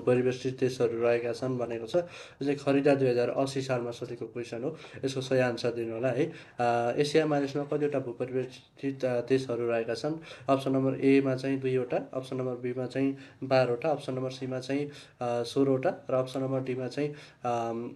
भूपरिवेष्टित देशहरू रहेका छन् भनेको छ। यो चाहिँ खरिदा 2080 सालमा सोधेको क्वेसन हो। यसको सही आन्सर दिनु होला है। एसिया महादेशमा कतिवटा भूपरिवेष्टित देशहरू रहेका छन्? अप्सन नम्बर एमा चाहिँ 2वटा, अप्सन नम्बर बीमा चाहिँ 12वटा, अप्सन नम्बर सीमा चाहिँ 16वटा र अप्सन नम्बर डीमा चाहिँ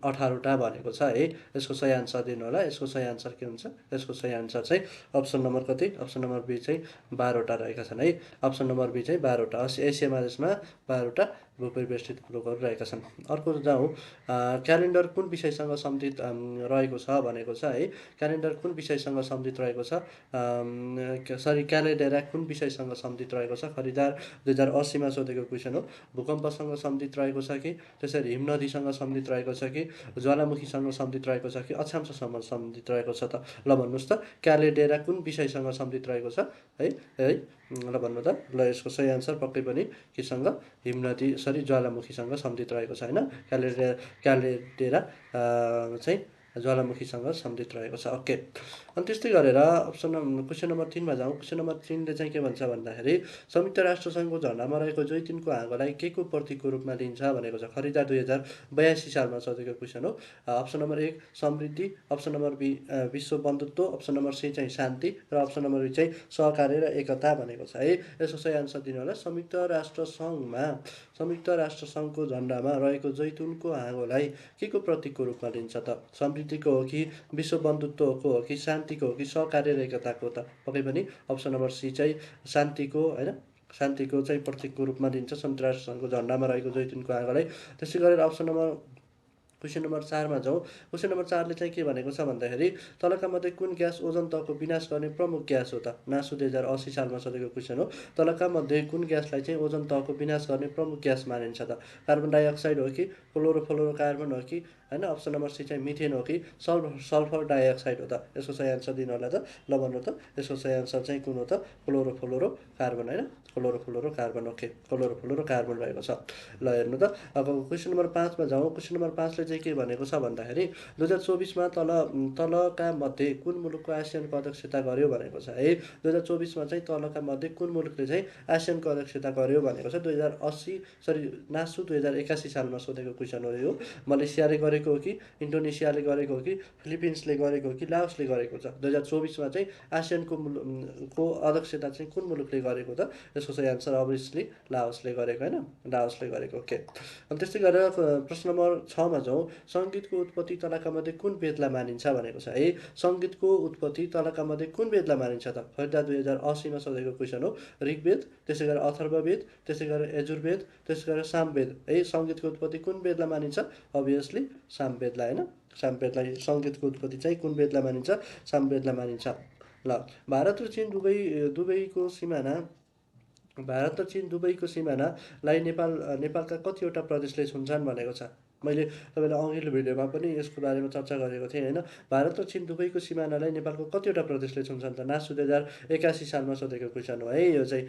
18वटा भनेको छ है। यसको सही आन्सर दिनु होला। यसको सही आन्सर के हुन्छ? यसको सही आन्सर चाहिँ अप्सन नम्बर कति? अप्सन नम्बर बी चाहिँ 12वटा रहेका छन् है। अप्सन नम्बर बी चाहिँ 12वटा। एसिया महादेशमा 12वटा भूपरिवेष्टित मुलुकहरू रहेका छन्। अर्को जाउँ, क्यालेन्डर कुन विषयसँग सम्बन्धित रहेको छ भनेको छ है। क्यालेन्डर कुन विषयसँग सम्बन्धित रहेको छ? क्यालेन्डेरा कुन विषयसँग सम्बन्धित रहेको छ? खरिदार 2080मा सोधेको क्वेसन हो। भूकम्पसँग सम्बन्धित रहेको छ कि त्यसरी हिमनदीसँग सम्बन्धित रहेको छ कि ज्वालामुखीसँग सम्बन्धित रहेको छ कि अक्षांशसँग सम्बन्धित रहेको छ त? ल भन्नुहोस् त, क्यालेन्डेरा कुन विषयसँग सम्बन्धित रहेको छ है। ल भन्नु त। ल यसको सही आन्सर पक्कै पनि केसँग? हिमनदी ज्वालामुखीसँग सम्बन्धित रहेको छ होइन। क्यालेन्डेरा चाहिँ ज्वालामुखीसँग सम्बन्धित रहेको छ। ओके, अनि त्यस्तै गरेर क्वेसन नम्बर 3मा जाउँ। क्वेसन नम्बर 3ले चाहिँ के भन्छ भन्दाखेरि संयुक्त राष्ट्र सङ्घको झन्डामा रहेको जैतुनको हाँगालाई के को प्रतीकको रूपमा लिन्छ भनेको छ। खरिदा 2082 सालमा सोधेको क्वेसन हो। अप्सन नम्बर 1 समृद्धि, अप्सन नम्बर बी विश्व बन्धुत्व, अप्सन नम्बर सी चाहिँ शान्ति र अप्सन नम्बर बी चाहिँ सहकार्य र एकता भनेको छ है। यसको सही आन्सर दिनु होला। संयुक्त राष्ट्र सङ्घको झन्डामा रहेको जैतुनको हाँगोलाई के को प्रतीकको रूपमा लिन्छ त? समृद्धिको हो कि विश्व बन्धुत्वको हो कि शान्तिको हो कि सहकार्य र एकताको त? पक्कै पनि अप्सन नम्बर सी चाहिँ शान्तिको होइन, शान्तिको चाहिँ प्रतीकको रूपमा लिन्छ संयुक्त राष्ट्र सङ्घको झन्डामा रहेको जैतुनको हाँगालाई। त्यसै गरेर क्वेसन नम्बर 4मा जाउँ। क्वेसन नम्बर 4ले चाहिँ के भनेको छ भन्दाखेरि तलका मध्ये कुन ग्यास ओजोन तहको विनाश गर्ने प्रमुख ग्यास हो त? नासु 2080 सालमा सोधेको क्वेसन हो। तलका मध्ये कुन ग्यासलाई चाहिँ ओजोन तहको विनाश गर्ने प्रमुख ग्यास मानिन्छ त? कार्बन डाइअक्साइड हो कि क्लोरोफ्लोरोकार्बन हो कि होइन, अप्सन नम्बर सी चाहिँ मिथेन हो कि सल्फर डाइअक्साइड हो त? यसको सही आन्सर दिनु होला त। ल भन्नु त, यसको सही आन्सर चाहिँ कुन हो त? क्लोरोफ्लोरोकार्बन होइन, क्लोरोफ्लोरोकार्बन। ओके, क्लोरोफ्लोरोकार्बन रहेको छ। ल हेर्नु त, अब क्वेसन नम्बर 5मा जाउँ। क्वेसन नम्बर 5ले चाहिँ के भनेको छ भन्दाखेरि 2024मा तलका मध्ये कुन मुलुकको आसियानको अध्यक्षता गर्यो भनेको छ है। 2024मा चाहिँ तलका मध्ये कुन मुलुकले चाहिँ आसियानको अध्यक्षता गर्यो भनेको छ। नासु 2081 सालमा सोधेको क्वेसन हो यो। मलेसियाले गरेको हो कि इन्डोनेसियाले गरेको हो कि फिलिपिन्सले गरेको हो कि लाओसले गरेको छ? 2024मा चाहिँ आसियानको अध्यक्षता चाहिँ कुन मुलुकले गरेको त? यसको सही आन्सर अभियसली लाओसले गरेको होइन, लाओसले गरेको। ओके, अनि त्यस्तै गरेर प्रश्न नम्बर 6मा जाउँ। सङ्गीतको उत्पत्ति तलका मध्ये कुन वेदलाई मानिन्छ भनेको छ है। सङ्गीतको उत्पत्ति तलका मध्ये कुन वेदलाई मानिन्छ त? खरिदा 2080मा सोधेको क्वेसन हो। ऋग्वेद, त्यसै गरेर अथर्ववेद, त्यसै गरेर यजुर्वेद, त्यसै गरेर सामवेद है। सङ्गीतको उत्पत्ति कुन वेदलाई मानिन्छ? अभियसली सामवेदलाई होइन, सामवेदलाई। सङ्गीतको उत्पत्ति चाहिँ कुन वेदलाई मानिन्छ? सामवेदलाई मानिन्छ। ल, भारत र चीन दुबईको सिमानालाई नेपालका कतिवटा प्रदेशले छुन्छन् भनेको छ? मैले तपाईँलाई अघिल्लो भिडियोमा पनि यसको बारेमा चर्चा गरेको थिएँ होइन। भारत र चीन दुबईको सिमानालाई नेपालको कतिवटा प्रदेशले छुन्छन् त? नासु 2081 सालमा सोधेको क्वेसन हो है। यो चाहिँ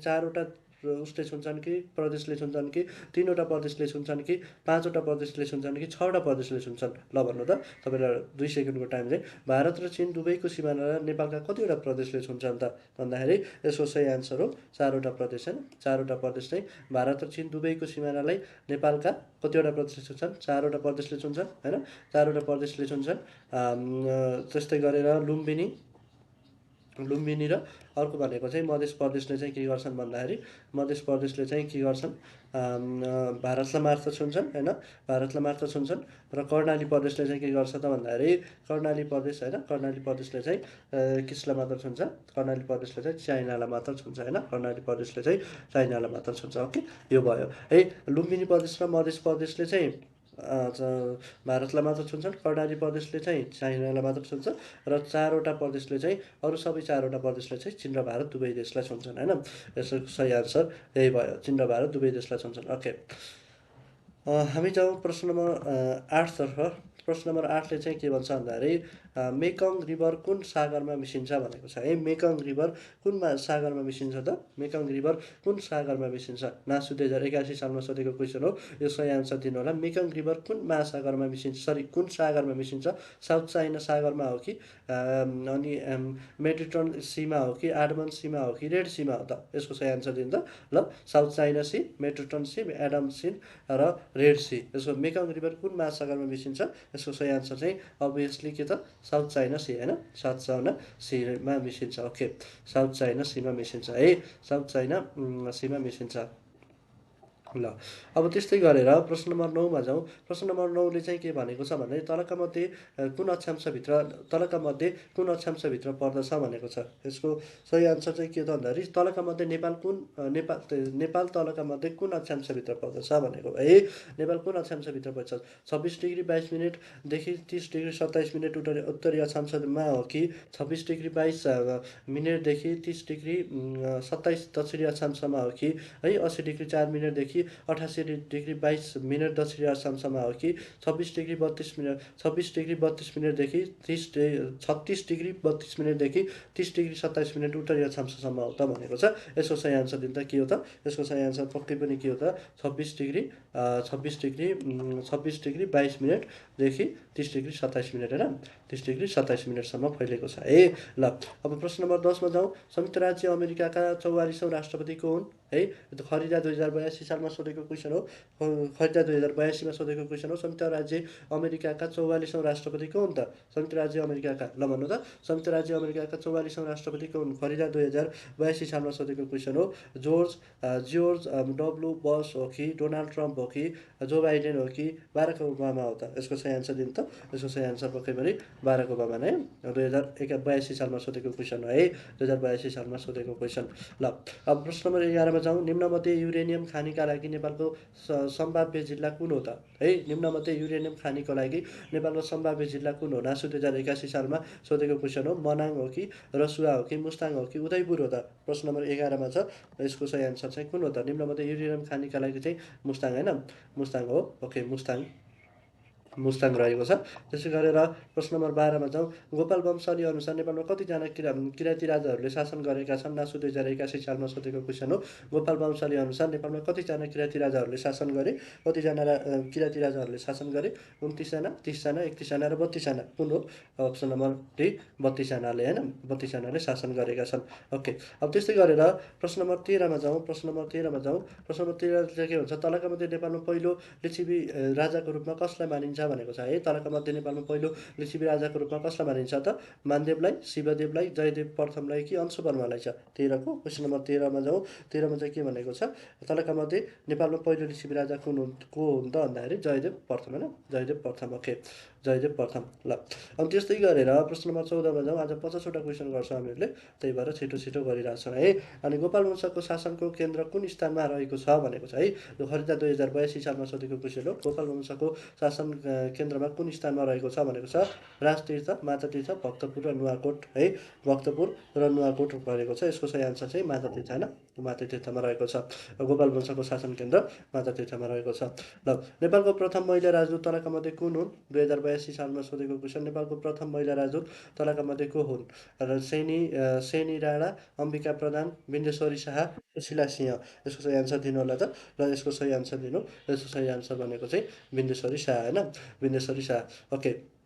4वटा उसले छुन्छन् कि प्रदेशले छुन्छन् कि 3वटा प्रदेशले छुन्छन् कि 5वटा प्रदेशले छुन्छन् कि 6वटा प्रदेशले छुन्छन्? ल भन्नु त, तपाईँलाई 2 सेकेन्डको टाइम चाहिँ। भारत र चीन दुबईको सिमानालाई नेपालका कतिवटा प्रदेशले छुन्छन् त भन्दाखेरि यसको सही आन्सर हो 4वटा प्रदेश होइन। 4वटा प्रदेश चाहिँ भारत र चीन दुबईको सिमानालाई नेपालका कतिवटा प्रदेशले छुन्छन्? 4वटा प्रदेशले छुन्छन् होइन, 4वटा प्रदेशले छुन्छन्। त्यस्तै गरेर लुम्बिनी र अर्को भनेको चाहिँ मध्य प्रदेशले चाहिँ के गर्छन् भन्दाखेरि मध्य प्रदेशले चाहिँ के गर्छन्? भारतलाई मात्र छुन्छन् होइन, भारतलाई मात्र छुन्छन्। र कर्णाली प्रदेशले चाहिँ के गर्छ त भन्दाखेरि कर्णाली प्रदेश होइन, कर्णाली प्रदेशले चाहिँ किसलाई मात्र छुन्छ? कर्णाली प्रदेशले चाहिँ चाइनालाई मात्र छुन्छ होइन, कर्णाली प्रदेशले चाहिँ चाइनालाई मात्र छुन्छ। ओके, यो भयो है। लुम्बिनी प्रदेश र मध्य प्रदेशले चाहिँ भारतलाई मात्र छुन्छन्, कर्णाली प्रदेशले चाहिँ चाइनालाई मात्र छुन्छ र 4वटा प्रदेशले चाहिँ अरू सबै 4वटा प्रदेशले चाहिँ चीन र भारत दुवै देशलाई छुन्छन् होइन। यसको सही आन्सर यही भयो, चीन र भारत दुवै देशलाई छुन्छन्। ओके, हामी जाउँ प्रश्न नम्बर 8तर्फ। प्रश्न नम्बर 8ले चाहिँ के भन्छ भन्दाखेरि मेकङ रिभर कुन सागरमा मिसिन्छ भनेको छ है। मेकङ रिभर कुन सागरमा मिसिन्छ त? मेकङ रिभर कुन सागरमा मिसिन्छ? नासु 2081 सालमा सोधेको क्वेसन हो। यो सही आन्सर दिनु होला। मेकङ रिभर कुन महासागरमा मिसिन्छ, सरी कुन सागरमा मिसिन्छ? साउथ चाइना सागरमा हो कि अनि मेडिटरेनियन सीमा हो कि एडमन सीमा हो कि रेड सीमा हो त? यसको सही आन्सर दिनु त ल। South China Sea, Mediterranean Sea, Adam Sea र रेड सी। यसको मेकङ रिभर कुन महासागरमा मिसिन्छ? यसको सही आन्सर चाहिँ अभियसली के त? साउथ चाइना सी होइन, साउथ चाइना सीमा मिसिन्छ। ओके, साउथ चाइना सीमा मिसिन्छ है, साउथ चाइना सीमा मिसिन्छ। ल अब त्यस्तै गरेर प्रश्न नम्बर 9मा जाउँ। प्रश्न नम्बर 9ले चाहिँ के भनेको छ भने तलका मध्ये कुन अक्षांशभित्र पर्दछ भनेको छ। यसको सही आन्सर चाहिँ के त भन्दाखेरि तलका मध्ये नेपाल तलका मध्ये कुन अक्षांशभित्र पर्दछ भनेको है। नेपाल कुन अक्षांशभित्र पर्छ? 26 डिग्री 22 मिनटदेखि 30 डिग्री 27 मिनट उत्तरी अक्षांशमा हो कि 26 डिग्री 22 मिनटदेखि 30 डिग्री 27 दक्षिणी अक्षांशमा हो कि है 80 डिग्री 4 मिनटदेखि 88 डिग्री 22 मिनट दक्षिणी अक्षांशमा हो कि 26 डिग्री 32 मिनटदेखि 36 डिग्री 32 मिनटदेखि 30 डिग्री 27 मिनट उत्तरी अक्षांशसम्म हो त भनेको छ। यसको सही आन्सर दिन त के हो त? यसको सही आन्सर पक्कै पनि के हो त? 26 डिग्री 22 मिनटदेखि 30 डिग्री 27 मिनट होइन, 30 डिग्री 27 मिनटसम्म फैलेको छ है। ल अब प्रश्न नम्बर 10मा जाउँ। संयुक्त राज्य अमेरिकाका 44औँ राष्ट्रपति को हुन् है? खरिदा 2082 सालमा सोधेको क्वेसन हो। खरिदा 2082मा सोधेको क्वेसन हो। संयुक्त राज्य अमेरिकाका 44औँ राष्ट्रपति को हुन् त? संयुक्त राज्य अमेरिकाका, ल भन्नु त, संयुक्त राज्य अमेरिकाका 44औँ राष्ट्रपति को हुन्? खरिदा 2082 सालमा सोधेको क्वेसन हो। जर्ज डब्लु बस हो कि डोनाल्ड ट्रम्प हो कि जो बाइडेन हो कि बाराक ओबामा हो त? यसको सही आन्सर दिनु त। यसको सही आन्सर पक्कै पनि बाराक ओबामा नै 2082 सालमा सोधेको क्वेसन हो है, 2082 सालमा सोधेको क्वेसन। ल अब प्रश्न नम्बर 11मा जाउँ। निम्नमध्ये युरेनियम खानीका लागि नेपालको सम्भाव्य जिल्ला कुन हो त है? निम्नमध्ये युरेनियम खानीको लागि नेपालको सम्भाव्य जिल्ला कुन हो? नासु 2081 सालमा सोधेको क्वेसन हो। मनाङ हो कि रसुवा हो कि मुस्ताङ हो कि उदयपुर हो त? प्रश्न नम्बर 11मा छ। यसको सही आन्सर चाहिँ कुन हो त? निम्नमध्ये युरेनियम खानीका लागि चाहिँ मुस्ताङ होइन, मुस्ताङ हो। ओके, मुस्ताङ रहेको छ। त्यसै गरेर प्रश्न नम्बर 12मा जाउँ। गोपाल वंशावली अनुसार नेपालमा कतिजना किराँती राजाहरूले शासन गरेका छन्? नासु 2081 सालमा सोधेको क्वेसन हो। गोपाल वंशावली अनुसार नेपालमा कतिजना किराँती राजाहरूले शासन गरे? कतिजना किराँती राजाहरूले शासन गरे? 29 जना, 30 जना, 31 जना र 32 जना। कुन हो? अप्सन नम्बर डी 32 जनाले होइन, 32 जनाले शासन गरेका छन्। ओके, अब त्यस्तै गरेर प्रश्न नम्बर 13मा जाउँ। प्रश्न नम्बर 13 चाहिँ के भन्छ? तलका मध्ये नेपालमा पहिलो लिच्छवी राजाको रूपमा कसलाई मानिन्छ भनेको छ है। तलका मध्ये नेपालमा पहिलो लिच्छवी राजाको रूपमा कसलाई मानिन्छ त? मानदेवलाई, शिवदेवलाई, जयदेव प्रथमलाई कि अंशुवर्मालाई छ? 13को क्वेसन नम्बर 13मा जाउँ। 13मा चाहिँ के भनेको छ? तलका मध्ये नेपालमा पहिलो लिच्छवी राजा को हुन् त भन्दाखेरि जयदेव प्रथम होइन, जयदेव प्रथम। ओके, जयदेव प्रथम। ल अब त्यस्तै गरेर प्रश्न नम्बर 14मा जाउँ। आज 50वटा क्वेसन गर्छौँ हामीहरूले, त्यही भएर छिटो गरिरहेछौँ है। अनि गोपाल वंशको शासनको केन्द्र कुन स्थानमा रहेको छ भनेको छ है। खरिदा 2082 सालमा सोधेको क्वेसन हो। गोपाल वंशको शासन केन्द्रमा कुन स्थानमा रहेको छ भनेको छ? राजतीर्थ, मातातीर्थ, भक्तपुर र नुवाकोट है। भक्तपुर र नुवाकोट रहेको छ। यसको सही आन्सर चाहिँ मातातीर्थ होइन, मातातीर्थमा रहेको छ। गोपाल वंशको शासन केन्द्र मातातीर्थमा रहेको छ। ल नेपालको प्रथम महिला राजदूत तलका मध्ये कुन हुन्? 2082 सालमा सोधेको क्वेसन। नेपालको प्रथम महिला राजदूत तलका मध्ये को हुन्? र सेनी राणा, अम्बिका प्रधान, बिन्देश्वरी शाह, सुशीला सिंह। यसको सही आन्सर दिनु होला त। र यसको सही आन्सर दिनु। यसको सही आन्सर भनेको चाहिँ बिन्देश्वरी शाह होइन, बिन्देश्वरी शाह। ओके,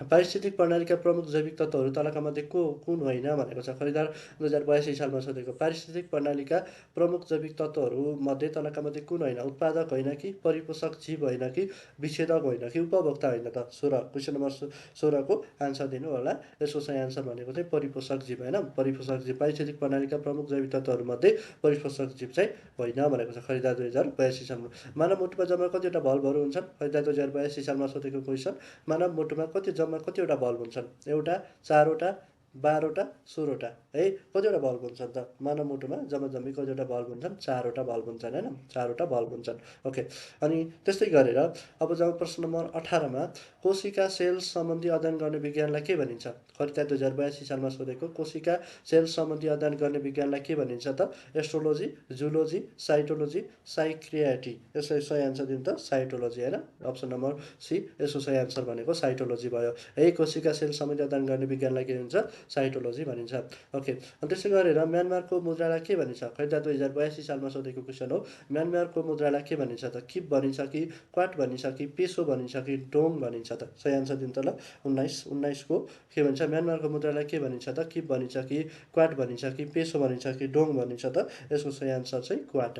पारिस्थितिक प्रणालीका प्रमुख जैविक तत्त्वहरू तलका मध्ये कुन होइन भनेको छ? खरिदा 2082 सालमा सोधेको। पारिस्थितिक प्रणालीका प्रमुख जैविक तत्त्वहरूमध्ये तलका मध्ये कुन होइन? उत्पादक होइन कि परिपोषक जीव होइन कि विच्छेदक होइन कि उपभोक्ता होइन त? 16 क्वेसन नम्बर 16को आन्सर दिनु होला। यसको सही आन्सर भनेको चाहिँ परिपोषक जीव होइन, परिपोषक जीव। पारिस्थितिक प्रणालीका प्रमुख जैविक तत्त्वहरूमध्ये परिपोषक जीव चाहिँ होइन भनेको छ खरिदा 2082 सालमा। मानव मुटुमा जम्मा कतिवटा भल्भहरू हुन्छन्? खरिदा 2082 सालमा सोधेको क्वेसन। मानव मुटुमा कतिवटा भल्भ हुन्छन्? एउटा, 4वटा, 12वटा 16वटा है कतिवटा बल्ब हुन्छन् त मानव मुटुमा जम्मी कतिवटा बल्ब हुन्छन् 4वटा बल्ब हुन्छन् हैन 4वटा बल्ब हुन्छन् ओके अनि त्यस्तै गरेर अब जाउँ प्रश्न नम्बर 18मा कोशिका सेल सम्बन्धी अध्ययन गर्ने विज्ञानलाई के भनिन्छ खरिदा 2082 सालमा सोधेको कोशिका सेल सम्बन्धी अध्ययन गर्ने विज्ञानलाई के भनिन्छ त एस्ट्रोलोजी जुलोजी साइटोलोजी साइक्रियाटी यसलाई सही आन्सर दिनु त साइटोलोजी हैन अप्सन नम्बर सी यसको सही आन्सर भनेको साइटोलोजी भयो है कोशिका सेल सम्बन्धी अध्ययन गर्ने विज्ञानलाई के भनिन्छ साइटोलोजी भनिन्छ ओके अनि त्यसै गरेर म्यानमारको मुद्रालाई के भनिन्छ खरिदा 2082 सालमा सोधेको क्वेसन हो म्यानमारको मुद्रालाई के भनिन्छ त किप भनिन्छ कि क्वाट भनिन्छ कि पेसो भनिन्छ कि डोङ भनिन्छ त सही आन्सर दिनु त ल 19 को के भन्छ म्यानमारको मुद्रालाई के भनिन्छ त किप भनिन्छ कि क्वाट भनिन्छ कि पेसो भनिन्छ कि डोङ भनिन्छ त यसको सही आन्सर चाहिँ क्वाट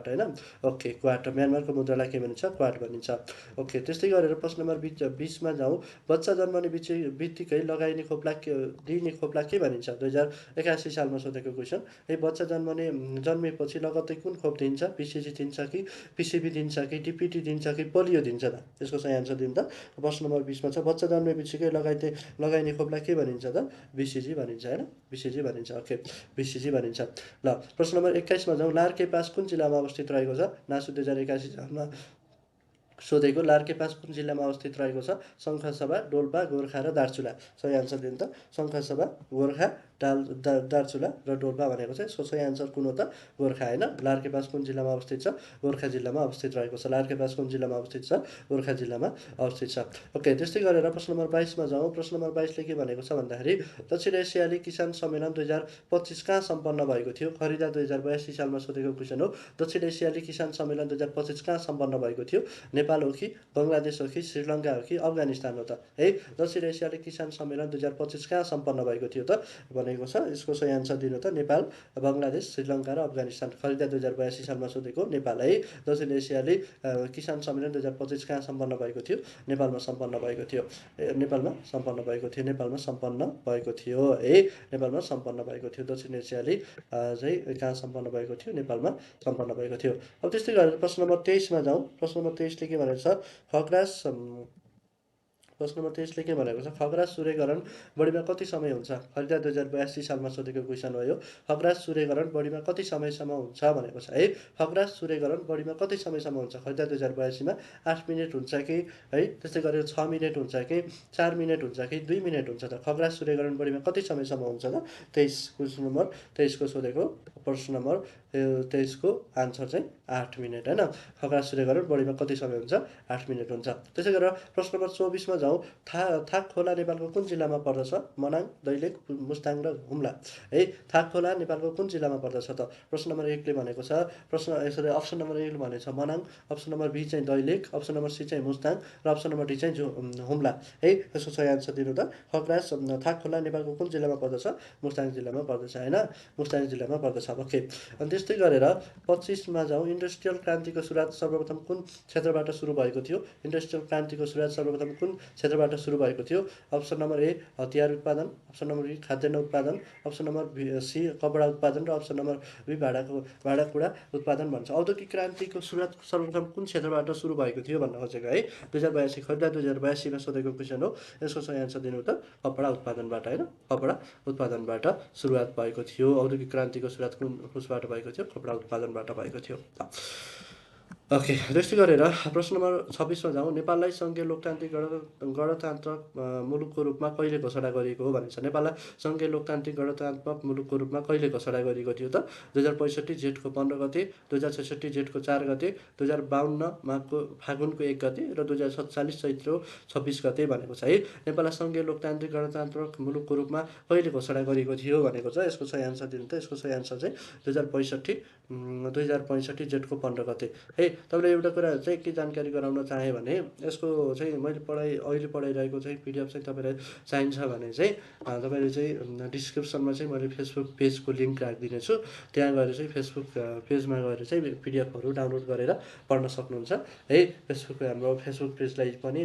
हैन ओके क्वाट म्यानमारको मुद्रालाई के भनिन्छ क्वाट भनिन्छ ओके त्यस्तै गरेर प्रश्न नम्बर 20 मा जाउँ बच्चा जन्मने बित्तिकै लगाइने खोपला दिइने खोपला के भनिन्छ 2081 सालमा सोधेको क्वेसन है बच्चा जन्मेपछि लगत्तै कुन खोप दिन्छ पिसिजी दिन्छ कि पिसिबी दिन्छ कि डिपिटी दिन्छ कि पोलियो दिन्छ त यसको सही आन्सर दिनु त प्रश्न नम्बर 20 मा छ बच्चा जन्मेपछिकै लगाइने खोपलाई के भनिन्छ त बिसिजी भनिन्छ हैन बिसिजी भनिन्छ ओके बिसिजी भनिन्छ ल प्रश्न नम्बर 21 मा जाउँ लार्के पास कुन जिल्लामा अवस्थित रहेको छ नासु 2081 सालमा सोधेको लार्के पास कुन जिल्लामा अवस्थित रहेको छ शङ्खसभा डोल्पा गोर्खा र दार्चुला सही आन्सर दिनु त शङ्खसभा गोर्खा दार्चुला र डोल्पा भनेको चाहिँ सही आन्सर कुन हो त गोर्खा हैन लार्के पास कुन जिल्लामा अवस्थित छ गोर्खा जिल्लामा अवस्थित रहेको छ लार्के पास कुन जिल्लामा अवस्थित छ गोर्खा जिल्लामा अवस्थित छ ओके त्यस्तै गरेर प्रश्न नम्बर 22 मा जाउँ प्रश्न नम्बर 22 ले के भनेको छ भन्दाखेरि दक्षिण एसियाली किसान सम्मेलन 2025 कहाँ सम्पन्न भएको थियो खरिदा 2082 सालमा सोधेको क्वेसन हो दक्षिण एसियाली किसान सम्मेलन 2025 कहाँ सम्पन्न भएको थियो नेपाल हो कि बङ्गलादेश हो कि श्रीलङ्का हो कि अफगानिस्तान हो त है दक्षिण एसियाली किसान सम्मेलन 2025 कहाँ सम्पन्न भएको थियो त भनेको छ यसको सही आन्सर दिनु त नेपाल बङ्गलादेश श्रीलङ्का र अफगानिस्तान खरिदा 2082 सालमा सोधेको नेपाल है दक्षिण एसियाली किसान सम्मेलन 2025 कहाँ सम्पन्न भएको थियो नेपालमा सम्पन्न भएको थियो नेपालमा सम्पन्न भएको थियो है नेपालमा सम्पन्न भएको थियो दक्षिण एसियाली चाहिँ कहाँ सम्पन्न भएको थियो नेपालमा सम्पन्न भएको थियो अब त्यस्तै गरेर प्रश्न नम्बर 23 मा जाउँ प्रश्न नम्बर 23 ले के भनेको छ खग्रास प्रश्न नम्बर 23 ले के भनेको छ खग्रास सूर्यग्रहण बढीमा कति समय हुन्छ खरिदा 2082 सालमा सोधेको क्वेसन हो यो खग्रास सूर्यग्रहण बढीमा कति समयसम्म हुन्छ भनेको छ है खग्रास सूर्यग्रहण बढीमा कति समयसम्म हुन्छ खरिदा 2082 मा 8 मिनेट हुन्छ कि है त्यस्तै गरेर 6 मिनेट हुन्छ कि 4 मिनेट हुन्छ कि 2 मिनेट हुन्छ त खग्रास सूर्यग्रहण बढीमा कति समयसम्म हुन्छ त 23 क्वेसन नम्बर 23 को सोधेको प्रश्न नम्बर 23 को आन्सर चाहिँ 8 मिनेट हैन खग्रास सूर्यग्रहण बढीमा कति समय हुन्छ 8 मिनेट हुन्छ त्यसै गरेर प्रश्न नम्बर 24 मा जाउँ थाक खोला नेपालको कुन जिल्लामा पर्दछ मनाङ दैलेख मुस्ताङ र हुम्ला है थाक खोला नेपालको कुन जिल्लामा पर्दछ त प्रश्न नम्बर 1 ले भनेको छ अप्सन नम्बर 1 ले भनेको छ मनाङ अप्सन नम्बर बी चाहिँ दैलेख अप्सन नम्बर सी चाहिँ मुस्ताङ र अप्सन नम्बर डी चाहिँ हुम्ला है यसको सही आन्सर दिनु त खग्रास थाक खोला नेपालको कुन जिल्लामा पर्दछ मुस्ताङ जिल्लामा पर्दछ हैन मुस्ताङ जिल्लामा पर्दछ ओके अनि त्यस्तै गरेर 25 मा जाउँ इन्डस्ट्रियल क्रान्तिको सुरुवात सर्वप्रथम कुन क्षेत्रबाट सुरु भएको थियो इन्डस्ट्रियल क्रान्तिको सुरुवात सर्वप्रथम कुन क्षेत्रबाट सुरु भएको थियो अप्सन नम्बर ए हतियार उत्पादन अप्सन नम्बर बी खाद्यान्न उत्पादन अप्सन नम्बर सी कपडा उत्पादन र अप्सन नम्बर बी भाँडाकुँडा उत्पादन भन्छ औद्योगिक क्रान्तिको सुरुवात सर्वप्रथम कुन क्षेत्रबाट सुरु भएको थियो भन्न खोजेको है 2082 खरिदा 2082 मा सोधेको क्वेसन हो यसको सही आन्सर दिनु त कपडा उत्पादनबाट हैन कपडा उत्पादनबाट सुरुवात भएको थियो औद्योगिक क्रान्तिको सुरुवात कुनबाट भएको थियो कपडा उत्पादनबाट भएको थियो ओके त्यस्तै गरेर प्रश्न नम्बर 26 मा जाउँ नेपाललाई सङ्घीय लोकतान्त्रिक गणतन्त्र मुलुकको रूपमा कहिले घोषणा गरिएको हो भनिन्छ नेपाललाई सङ्घीय लोकतान्त्रिक गणतन्त्र मुलुकको रूपमा कहिले घोषणा गरिएको थियो त 2065 जेठको 15 गते 2066 जेठको 4 गते 2052 माघको फागुनको 1 गते र 2047 चैत्र 26 गते भनेको छ है नेपाललाई सङ्घीय लोकतान्त्रिक गणतन्त्र मुलुकको रूपमा कहिले घोषणा गरिएको थियो भनेको छ यसको सही आन्सर दिनु त यसको सही आन्सर चाहिँ 2065 जेठको 15 गते है तपाईँले एउटा कुरा चाहिँ के जानकारी गराउन चाहेँ भने यसको चाहिँ मैले अहिले पढाइरहेको चाहिँ पिडिएफ चाहिँ तपाईँलाई चाहिन्छ भने चाहिँ तपाईँले चाहिँ डिस्क्रिप्सनमा चाहिँ मैले फेसबुक पेजको लिङ्क राखिदिनेछु त्यहाँ गएर चाहिँ फेसबुक पेजमा गएर चाहिँ पिडिएफहरू डाउनलोड गरेर पढ्न सक्नुहुन्छ है हाम्रो फेसबुक पेजलाई पनि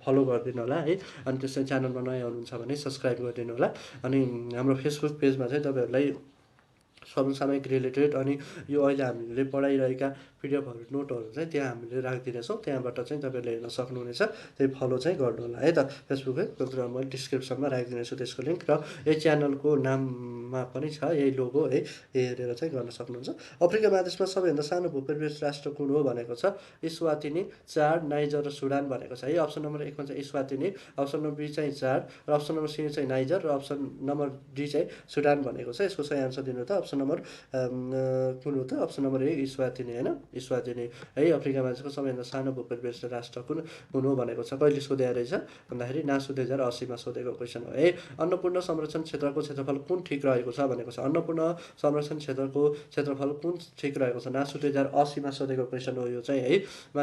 फलो गरिदिनु होला है अनि त्यसै च्यानलमा नयाँ हुनुहुन्छ भने सब्सक्राइब गरिदिनु होला अनि हाम्रो फेसबुक पेजमा चाहिँ तपाईँहरूलाई समसामयिक रिलेटेड अनि यो अहिले हामीले पढाइरहेका पिडिएफहरू नोटहरू चाहिँ त्यहाँ हामीले राखिदिनेछौँ, त्यहाँबाट चाहिँ तपाईँहरूले हेर्न सक्नुहुनेछ। त्यही फलो चाहिँ गर्नु होला है त। फेसबुकै मैले डिस्क्रिप्सनमा राखिदिनेछु त्यसको लिङ्क, र यही च्यानलको नाममा पनि छ यही लोगो है, हेरेर चाहिँ गर्न सक्नुहुन्छ। अफ्रिका महादेशमा सबैभन्दा सानो भूपरिवेश राष्ट्र कुन हो भनेको छ इस्वातिनी, चाड, नाइजर र सुडान भनेको छ है। अप्सन नम्बर 1 मा चाहिँ इस्वातिनी, अप्सन नम्बर बी चाहिँ चाड, र अप्सन नम्बर सी चाहिँ नाइजर, र अप्सन नम्बर डी चाहिँ सुडान भनेको छ। यसको सही आन्सर दिनु त अप्सन नम्बर कुन हो त? अप्सन नम्बर ए इस्वातिनी होइन, इस्वातिनी है। अफ्रिका महादेशको सबैभन्दा सानो भूपरिवेश राष्ट्र कुन हो भनेको छ। कहिले सोधे रहेछ भन्दाखेरि नासु 2080मा सोधेको क्वेसन हो है। अन्नपूर्ण संरक्षण क्षेत्रको क्षेत्रफल कुन ठिक रहेको छ भनेको छ। अन्नपूर्ण संरक्षण क्षेत्रको क्षेत्रफल कुन ठिक रहेको छ, नासु 2080मा सोधेको क्वेसन हो यो चाहिँ है।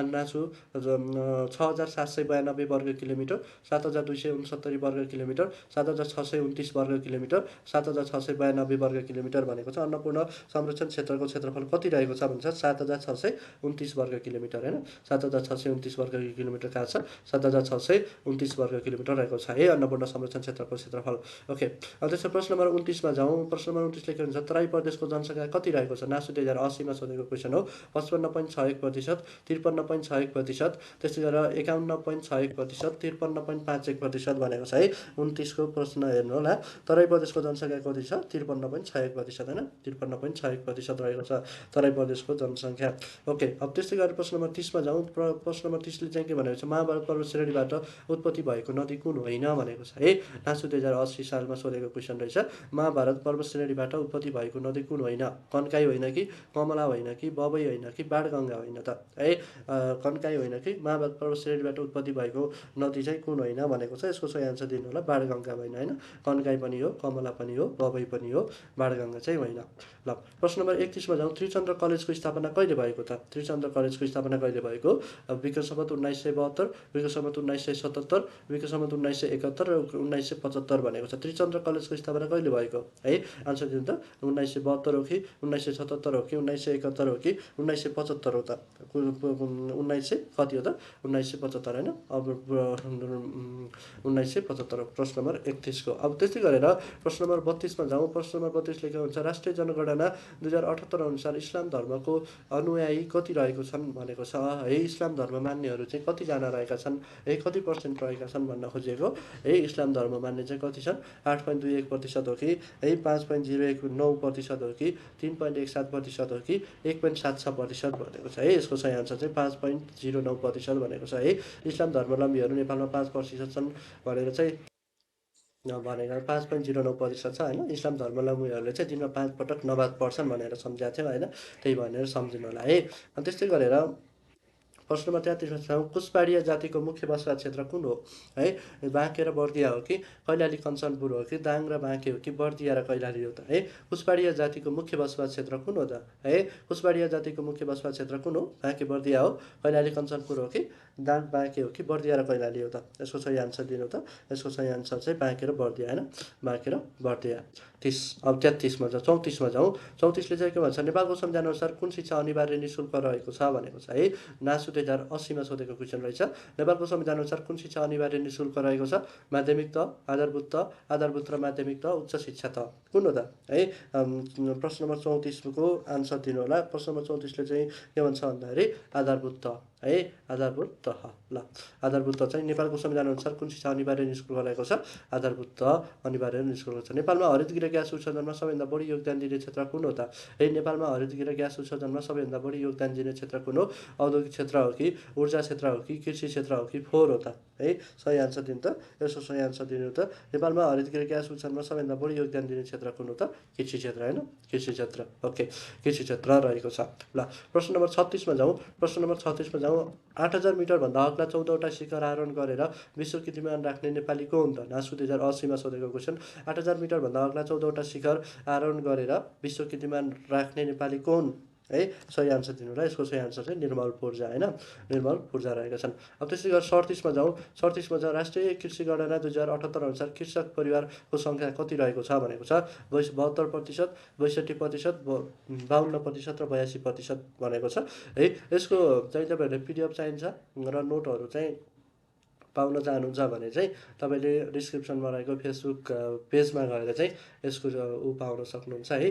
नासु 6792 वर्ग किलोमिटर, 7269 वर्ग किलोमिटर, 7629 वर्ग किलोमिटर, 7692 वर्ग किलोमिटर भनेको छ। अन्नपूर्ण संरक्षण क्षेत्रको क्षेत्रफल कति रहेको छ भन्छ 7629 वर्ग किलोमिटर होइन, 7629 वर्ग किलोमिटर कहाँ छ, 7629 वर्ग किलोमिटर रहेको छ है अन्नपूर्ण संरक्षण क्षेत्रको क्षेत्रफल। ओके, अब त्यसो प्रश्न नम्बर 29मा जाउँ। प्रश्न नम्बर 29 लेखेको हुन्छ तराई प्रदेशको जनसङ्ख्या कति रहेको छ, नासु 2080मा सोधेको क्वेसन हो। 55.61%, 53.61%, त्यस्तै गरेर 51.61%, 53.51% भनेको छ है। 29को प्रश्न हेर्नु होला। तराई प्रदेशको जनसङ्ख्या कति छ, 53.61% होइन, 53.61% रहेको छ तराई प्रदेशको जनसङ्ख्या। ओके, अब त्यस्तै गरेर प्रश्न नम्बर 30मा जाउँ। प्रश्न नम्बर 30ले चाहिँ के भनेको छ, महाभारत पर्वत श्रेणीबाट उत्पत्ति भएको नदी कुन होइन भनेको छ है। नासु 2080 सालमा सोधेको क्वेसन रहेछ। महाभारत पर्वत श्रेणीबाट उत्पत्ति भएको नदी कुन होइन, कन्काई होइन कि, कमला होइन कि, बबई होइन कि, बाणगङ्गा होइन त है। कन्काई होइन कि महाभारत पर्वत श्रेणीबाट उत्पत्ति भएको नदी चाहिँ कुन होइन भनेको छ। यसको सही आन्सर दिनु होला, बाणगङ्गा होइन होइन, कन्काई पनि हो, कमला पनि हो, बबई पनि हो, बाणगङ्गा चाहिँ होइन। ल, प्रश्न नम्बर 31मा जाउँ। त्रिचन्द्र कलेजको स्थापना कहिले भएको त, त्रिचन्द्र कलेजको स्थापना कहिले भएको। विक्रम सम्वत 1972, विक्रम सम्वत 1977, विक्रम सम्वत 1971 र 1975 भनेको छ। त्रिचन्द्र कलेजको स्थापना कहिले भएको है, आन्सर दिनु त 1972 हो कि 1977 हो कि 1971 हो कि 1975 हो त। 1900 कति हो त, 1975 होइन। अब 1975 हो प्रश्न नम्बर 31को। अब त्यस्तै गरेर प्रश्न नम्बर 32मा जाउँ। प्रश्न नम्बर 32 लेखेको हुन्छ राष्ट्रिय जनगणना 2078 अनुसार इस्लाम धर्मको अनुयायी कति रहेको छन् भनेको छ है। इस्लाम धर्म मान्नेहरू चाहिँ कतिजना रहेका छन् है, कति % रहेका छन् भन्न खोजेको है। इस्लाम धर्म मान्ने चाहिँ कति छन्, 8.21% हो कि है, 5.019% हो कि, 3.17% हो कि, 1.76% भनेको छ है। यसको सही आन्सर चाहिँ 5.09% भनेको छ है। इस्लाम धर्मावलम्बीहरू नेपालमा 5% छन् भनेर चाहिँ भनेर 5.09% छ होइन। इस्लाम धर्मावलम्बीहरूले चाहिँ दिनमा 5 पटक नमाज पढ्छन् भनेर सम्झाएको थियो होइन, त्यही भनेर सम्झिनु होला है। अनि त्यस्तै गरेर प्रश्न नम्बर 33मा छौँ। कुशपाडिया जातिको मुख्य बसोबास क्षेत्र कुन हो है, बाँके र बर्दिया हो कि, कैलाली कञ्चनपुर हो कि, दाङ र बाँके हो कि, बर्दिया र कैलाली हो त है। कुशपाडिया जातिको मुख्य बसोबास क्षेत्र कुन हो त है, कुशपाडिया जातिको मुख्य बसोबास क्षेत्र कुन हो, बाँके बर्दिया हो, कैलाली कञ्चनपुर हो कि, दाङ बाँके हो कि, बर्दिया र कैलाली हो त। यसको सही आन्सर दिनु त। यसको सही आन्सर चाहिँ बाँके र बर्दिया होइन, बाँके र बर्दिया। 30 अब 33मा जाउँ। 34मा जाउँ। 34ले चाहिँ के भन्छ, नेपालको संविधानअनुसार कुन शिक्षा अनिवार्य निःशुल्क रहेको छ भनेको छ है। नासु 2080मा सोधेको क्वेसन रहेछ। नेपालको संविधानअनुसार कुन शिक्षा अनिवार्य निःशुल्क रहेको छ, माध्यमिक त, आधारभूत त, आधारभूत र माध्यमिक त, उच्च शिक्षा त कुन हो त है। प्रश्न नम्बर 34को आन्सर दिनु होला। प्रश्न नम्बर 34ले चाहिँ के भन्छ भन्दाखेरि आधारभूत त है, आधारभूत त। ल, आधारभूत त चाहिँ नेपालको संविधानअनुसार कुन शिक्षा अनिवार्य निःशुल्क रहेको छ, आधारभूत त अनिवार्य निःशुल्क छ। नेपालमा हरितगृह ग्यास उत्सर्जनमा सबैभन्दा बढी योगदान दिने क्षेत्र कुन हो त है। नेपालमा हरितगृह ग्यास उत्सर्जनमा सबैभन्दा बढी योगदान दिने क्षेत्र कुन हो, औद्योगिक क्षेत्र हो कि, ऊर्जा क्षेत्र हो कि, कृषि क्षेत्र हो कि, फोहोर हो त है। सही आन्सर दिनु त। यसको सही आन्सर दिनु त। नेपालमा हरितगृह ग्यास उत्सर्जनमा सबैभन्दा बढी योगदान दिने क्षेत्र कुन हो त, कृषि क्षेत्र होइन, कृषि क्षेत्र। ओके, कृषि क्षेत्र रहेको छ। ल, प्रश्न नम्बर 36मा जाउँ। प्रश्न नम्बर 36मा जाउँ। 8000 मिटरभन्दा अग्ला 14वटा शिखर आरोहण गरेर विश्व कीर्तिमान राख्ने नेपाली को हुन् त, नासु 2080मा सोधेको क्वेसन। 8000 मिटरभन्दा अग्ला 14वटा शिखर आरोहण गरेर विश्व कीर्तिमान राख्ने नेपाली को हुन् है। सही आन्सर दिनु होला। यसको सही आन्सर चाहिँ निर्मल पूर्जा होइन, निर्मल पूर्जा रहेका छन्। अब त्यसै गरेर 37मा जाउँ। 37मा जाउँ। राष्ट्रिय कृषि गणना 2078 अनुसार कृषक परिवारको सङ्ख्या कति रहेको छ भनेको छ, 72%, 62%, 52% र 82% भनेको छ है। यसको चाहिँ तपाईँहरूले पिडिएफ चाहिन्छ र नोटहरू चाहिँ पाउन चाहनुहुन्छ भने चाहिँ तपाईँले डिस्क्रिप्सनमा रहेको फेसबुक पेजमा गएर चाहिँ यसको पाउन सक्नुहुन्छ है।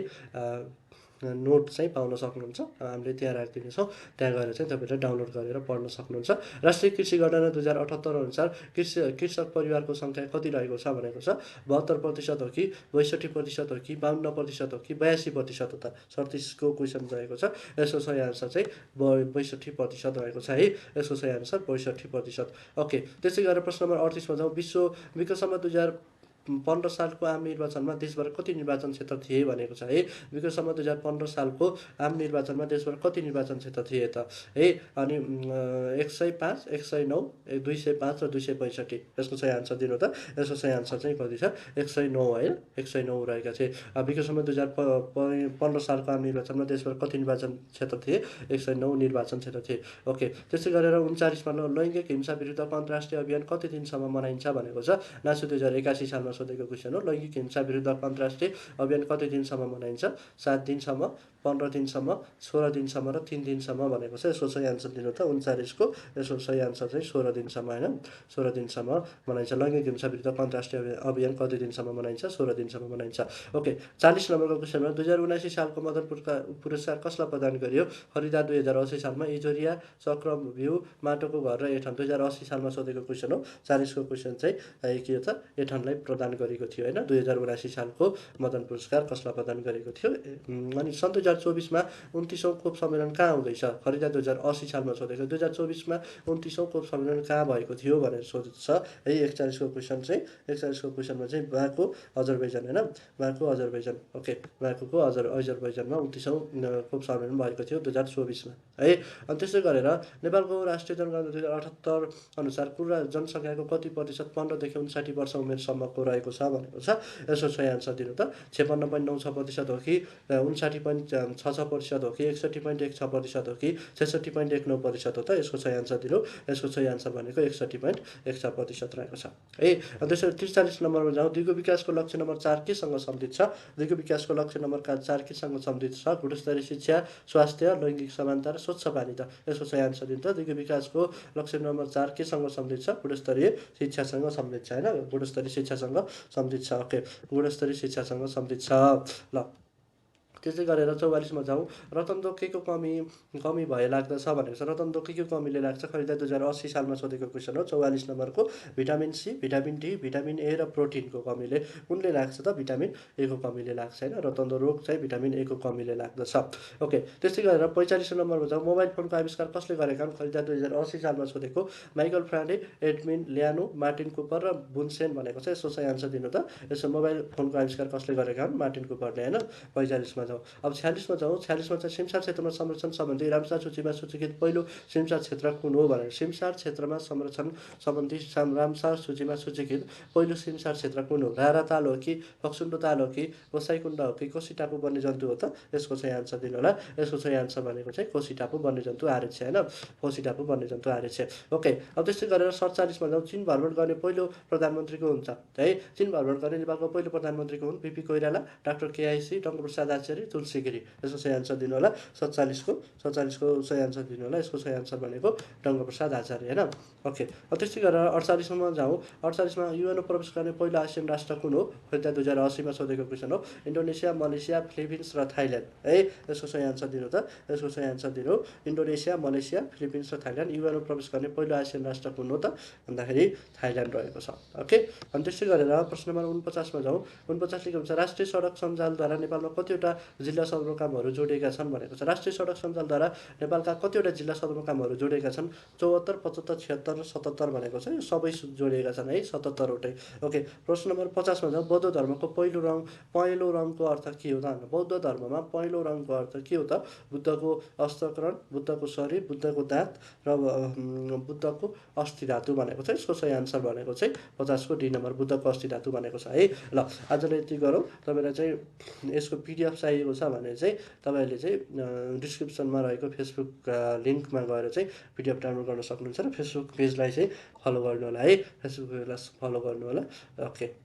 नोट चाहिँ पाउन सक्नुहुन्छ। हामीले त्यहाँ राखिदिनेछौँ, त्यहाँ गएर चाहिँ तपाईँले डाउनलोड गरेर पढ्न सक्नुहुन्छ। राष्ट्रिय कृषि गणना 2078 अनुसार कृषक परिवारको सङ्ख्या कति रहेको छ भनेको छ 72% हो कि 62% हो कि 52% हो कि 82% हो त। 37को क्वेसन रहेको छ। यसको सही आन्सर चाहिँ 62% रहेको छ है। यसको सही आन्सर 62%। ओके, त्यसै गरेर प्रश्न नम्बर 38मा जाउँ। विक्रमसम्म 2015 सालको आम निर्वाचनमा देशभर कति निर्वाचन क्षेत्र थिए भनेको छ है। विक्रमसम्म 2015 सालको आम निर्वाचनमा देशभर कति निर्वाचन क्षेत्र थिए त है। अनि 105, 109, 205 र 265। यसको सही आन्सर दिनु त। यसको सही आन्सर चाहिँ कति छ 109 है। 109 रहेका थिए। विक्रमसम्म 2015 सालको आम निर्वाचनमा देशभर कति निर्वाचन क्षेत्र थिए 109 निर्वाचन क्षेत्र थिए। ओके, त्यसै गरेर 39मा लैङ्गिक हिंसा विरुद्धको अन्तर्राष्ट्रिय अभियान कति दिनसम्म मनाइन्छ भनेको छ। नासु 2081 सालमा सोधेको क्वेसन हो। लैङ्गिक हिंसा विरुद्धको अन्तर्राष्ट्रिय अभियान कति दिनसम्म मनाइन्छ। 7 दिनसम्म, 15 दिनसम्म, 16 दिनसम्म र 3 दिनसम्म भनेको छ। यसको सही आन्सर दिनु त 39को। यसको सही आन्सर चाहिँ 16 दिनसम्म होइन, 16 दिनसम्म मनाइन्छ। लैङ्गिक हिंसा विरुद्धको अन्तर्राष्ट्रिय अभियान कति दिनसम्म मनाइन्छ 16 दिनसम्म मनाइन्छ। ओके, 40 नम्बरको क्वेसनमा 2079 सालको मदन पुरस्कार कसलाई प्रदान गरियो। खरिदा 2080 सालमा इजोरिया, चक्रव्यूह, माटोको घर र एठन 2080 सालमा सोधेको क्वेसन हो। 40को क्वेसन चाहिँ के छ एठनलाई प्रदान गरेको थियो होइन। 2079 सालको मदन पुरस्कार कसलाई प्रदान गरेको थियो। अनि सन् 2024मा 29औं कोप सम्मेलन कहाँ हुँदैछ। खरिदा 2080 सालमा सोधेको। 2024मा 29औं कोप सम्मेलन कहाँ भएको थियो भनेर सोध्छ है। 41को क्वेसन चाहिँ 41को क्वेसनमा चाहिँ बाको अजरबैजान होइन, बाको अजरबैजान। ओके, बाकोको अजरबैजानमा 29औं कोप सम्मेलन भएको थियो 2024मा है। अनि त्यसै गरेर नेपालको राष्ट्रिय जनगणना 2078 अनुसार पुरा जनसङ्ख्याको कति प्रतिशत 15 देखि 59 वर्ष उमेरसम्मको रहेको छ भनेको छ। यसको सही आन्सर दिनु त 56.96% हो कि 59.66% हो कि 61.16% हो कि 66.19% हो त। यसको सही आन्सर दिनु। यसको सही आन्सर भनेको 61.16% रहेको छ है। त्यसरी 43 नम्बरमा जाउँ। दिगो विकासको लक्ष्य नम्बर 4 केसँग सम्बन्धित छ। दिगो विकासको लक्ष्य नम्बर 4 केसँग सम्बन्धित छ। गुणस्तरीय शिक्षा, स्वास्थ्य, लैङ्गिक समानता र स्वच्छ पानी त। यसको सही आन्सर दिनु त। दिगो विकासको लक्ष्य नम्बर 4 केसँग सम्बन्धित छ। गुणस्तरीय शिक्षासँग सम्बन्धित छ होइन, गुणस्तरीय शिक्षासँग सम्बन्धित छ। ओके, गुणस्तरीय शिक्षासँग सम्बन्धित छ। ल त्यसै गरेर 44मा जाउँ। रतन के को कमी भए लाग्दछ भनेको छ। रतन के को कमीले लाग्छ। खरिदा 2080 सालमा सोधेको क्वेसन हो। 44 नम्बरको vitamin C, vitamin D, vitamin A र प्रोटिनको कमीले कुनले लाग्छ त भिटामिन ए को कमीले लाग्छ होइन। रतन रोग चाहिँ भिटामिन ए को कमीले लाग्दछ। ओके, त्यसै गरेर 45 नम्बरमा जाउँ। मोबाइल फोनको आविष्कार कसले गरेका हुन्। खरिदा 2080 सालमा सोधेको। माइकल फ्याराडे, एडमिन ल्यानो, मार्टिन कुपर र बुनसेन भनेको छ। यसको सही आन्सर दिनु त। यसो मोबाइल फोनको आविष्कार कसले गरेका हुन् मार्टिन कुपरले होइन। 45मा जाउँ। अब 46मा जाउँ। 46मा चाहिँ सिमसार क्षेत्रमा संरक्षण सम्बन्धी रामसार सूचीमा सूचीकृत पहिलो सिमसार क्षेत्र कुन हो भनेर। सिमसार क्षेत्रमा संरक्षण सम्बन्धी रामसार सूचीमा सूचीकृत पहिलो सिमसार क्षेत्र कुन हो। रारा ताल हो कि फक्सुन्डो ताल हो कि गोसाइकुण्ड हो कि कोशी टापु वन्यजन्तु हो त। यसको चाहिँ आन्सर दिनु होला। यसको चाहिँ आन्सर भनेको चाहिँ कोशी टापु वन्यजन्तु आरक्ष होइन, कोशी टापु वन्यजन्तु आरक्ष। ओके, अब त्यस्तै गरेर 47मा जाउँ। चीन भ्रमण गर्ने पहिलो प्रधानमन्त्री को हुन्छ है। चीन भ्रमण गर्ने नेपालको पहिलो प्रधानमन्त्री को हुन्। BP Koirala, doctor KIC, Tankaprasad Acharya, Tulsi Giri. यसको सही आन्सर दिनु होला। 47को सही आन्सर दिनु होला। यसको सही आन्सर भनेको टङ्कप्रसाद आचार्य होइन। ओके, अब त्यस्तै गरेर 48मा जाउँ। 48मा युएनओ प्रवेश गर्ने पहिलो आसियन राष्ट्र कुन हो। खरिदा 2080मा सोधेको क्वेसन हो। इन्डोनेसिया, मलेसिया, फिलिपिन्स र थाइल्यान्ड है। यसको सही आन्सर दिनु त। यसको सही आन्सर दिनु। इन्डोनेसिया, मलेसिया, फिलिपिन्स र थाइल्यान्ड युएनओ प्रवेश गर्ने पहिलो आसियन राष्ट्र कुन हो त भन्दाखेरि थाइल्यान्ड रहेको छ। ओके, अनि त्यसै गरेर प्रश्न नम्बर 49मा जाउँ। 49ले के भन्छ। राष्ट्रिय सडक सञ्जालद्वारा नेपालमा कतिवटा जिल्ला सदरमुकामहरू जोडिएका छन् भनेको छ। राष्ट्रिय सडक सञ्जालद्वारा नेपालका कतिवटा जिल्ला सदरमुकामहरू जोडिएका छन्। 74, 75, 76 र 77 भनेको छ। यो सबै जोडिएका छन् है, 77 वटै। ओके, प्रश्न नम्बर 50मा जाउँ। बौद्ध धर्मको पहेँलो रङको अर्थ के हो त। बौद्ध धर्ममा पहेँलो रङको अर्थ के हो त। बुद्धको हस्तकरण, बुद्धको शरीर, बुद्धको दाँत र बुद्धको अस्थि धातु भनेको छ। यसको सही आन्सर भनेको चाहिँ 50को डी नम्बर बुद्धको अस्थि धातु भनेको छ है। ल आजलाई यति गरौँ। तपाईँलाई चाहिँ यसको पिडिएफ चाहिएको छ भने चाहिँ तपाईँले चाहिँ डिस्क्रिप्सनमा रहेको फेसबुक लिङ्कमा गएर चाहिँ पिडिएफ डाउनलोड गर्न सक्नुहुन्छ र फेसबुक पेजलाई चाहिँ फलो गर्नु होला है। फेसबुक पेजलाई फलो गर्नु होला। ओके।